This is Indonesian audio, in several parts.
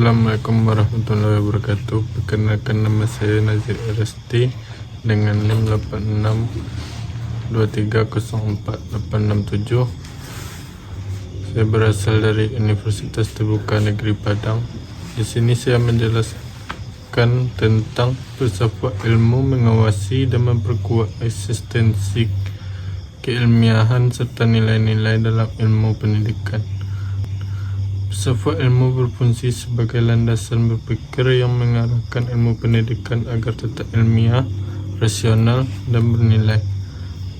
Assalamualaikum warahmatullahi wabarakatuh. Perkenalkan, nama saya Nazir Resti dengan NIM 8623048867. Saya berasal dari Universitas Terbuka Negeri Padang. Di sini saya menjelaskan tentang filsafat ilmu, mengawasi dan memperkuat eksistensi keilmiahan serta nilai-nilai dalam ilmu pendidikan. Filsafat ilmu berfungsi sebagai landasan berpikir yang mengarahkan ilmu pendidikan agar tetap ilmiah, rasional, dan bernilai.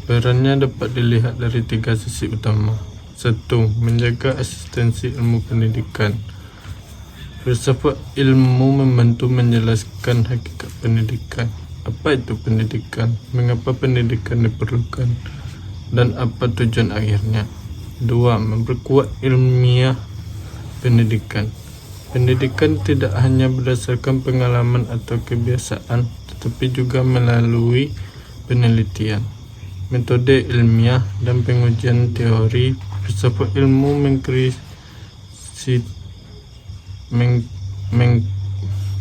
Perannya dapat dilihat dari 3 sisi utama. 1. Menjaga eksistensi ilmu pendidikan. Filsafat ilmu membantu menjelaskan hakikat pendidikan. Apa itu pendidikan? Mengapa pendidikan diperlukan? Dan apa tujuan akhirnya? 2. Memperkuat ilmiah pendidikan. Pendidikan tidak hanya berdasarkan pengalaman atau kebiasaan, tetapi juga melalui penelitian, metode ilmiah, dan pengujian teori. Filsafat ilmu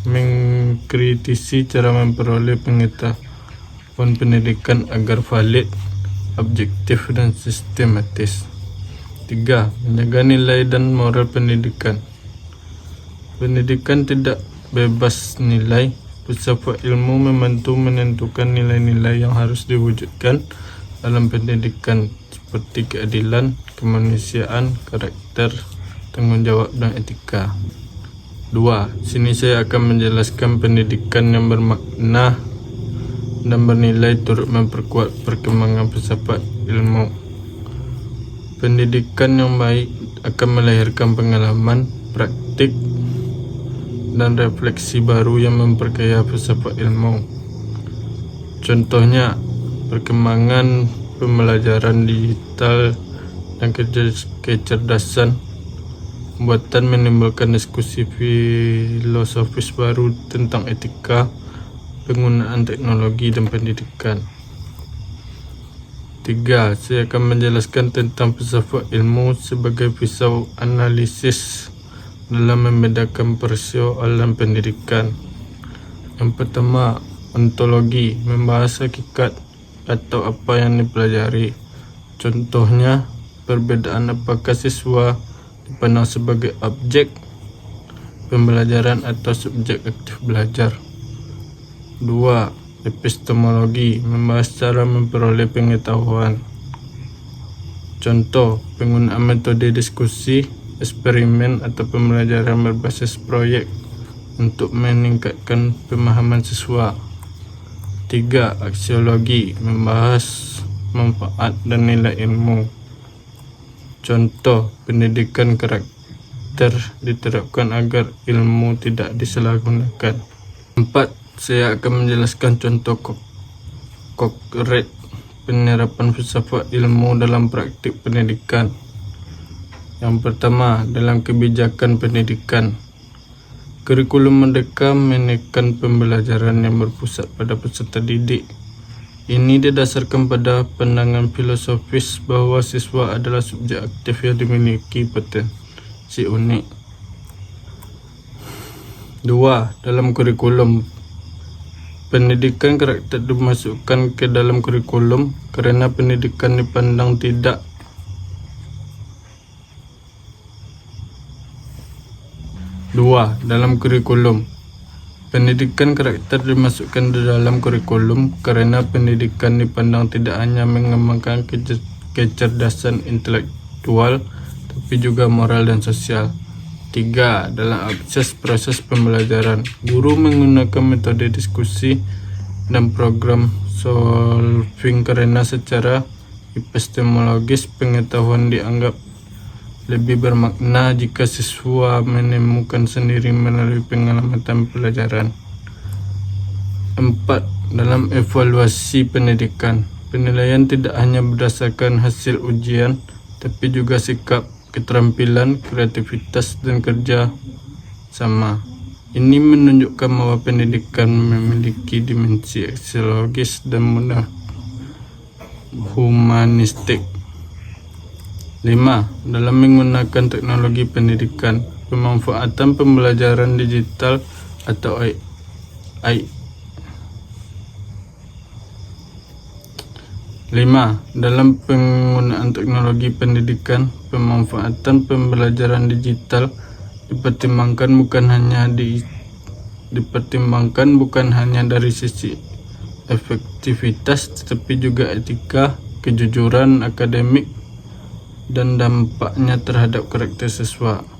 mengkritisi cara memperoleh pengetahuan pendidikan agar valid, objektif, dan sistematis. 3. Menjaga nilai dan moral pendidikan. Pendidikan tidak bebas nilai. Filsafat ilmu membantu menentukan nilai-nilai yang harus diwujudkan dalam pendidikan, seperti keadilan, kemanusiaan, karakter, tanggung jawab, dan etika. 2. Sini saya akan menjelaskan pendidikan yang bermakna dan bernilai turut memperkuat perkembangan filsafat ilmu. Pendidikan yang baik akan melahirkan pengalaman, praktik, dan refleksi baru yang memperkaya filsafat ilmu. Contohnya, perkembangan pembelajaran digital dan kecerdasan buatan menimbulkan diskusi filosofis baru tentang etika, penggunaan teknologi, dan pendidikan. 3. Saya akan menjelaskan tentang filsafat ilmu sebagai pisau analisis dalam membedakan persoalan pendidikan. Yang pertama, ontologi, membahas hakikat atau apa yang dipelajari. Contohnya, perbedaan apakah siswa dipandang sebagai objek pembelajaran atau subjek aktif belajar. 2. Epistemologi, membahas cara memperoleh pengetahuan. Contoh, penggunaan metode diskusi, eksperimen, atau pembelajaran berbasis proyek untuk meningkatkan pemahaman siswa. 3. Aksiologi, membahas manfaat dan nilai ilmu. Contoh, pendidikan karakter diterapkan agar ilmu tidak disalahgunakan. 4. Saya akan menjelaskan contoh konkret penerapan filsafat ilmu dalam praktik pendidikan. Yang pertama, dalam kebijakan pendidikan. Kurikulum merdeka menekan pembelajaran yang berpusat pada peserta didik. Ini didasarkan pada pandangan filosofis bahwa siswa adalah subjek aktif yang dimiliki potensi unik. 2. Dalam kurikulum, pendidikan karakter dimasukkan ke dalam kurikulum karena pendidikan dipandang tidak dalam kurikulum. Pendidikan karakter dimasukkan di dalam kurikulum karena pendidikan dipandang tidak hanya mengembangkan kecerdasan intelektual, tapi juga moral dan sosial. 3. Dalam akses proses pembelajaran, guru menggunakan metode diskusi dan program solving karena secara epistemologis pengetahuan dianggap lebih bermakna jika siswa menemukan sendiri melalui pengalaman pelajaran. 4. Dalam evaluasi pendidikan, penilaian tidak hanya berdasarkan hasil ujian, tapi juga sikap, keterampilan, kreativitas, dan kerja sama. Ini menunjukkan bahwa pendidikan memiliki dimensi aksiologis dan humanistik. 5. Dalam menggunakan teknologi pendidikan, pemanfaatan pembelajaran digital atau AI. 5. Dalam penggunaan teknologi pendidikan, pemanfaatan pembelajaran digital dipertimbangkan bukan hanya dari sisi efektivitas, tetapi juga etika, kejujuran akademik, dan dampaknya terhadap karakter siswa.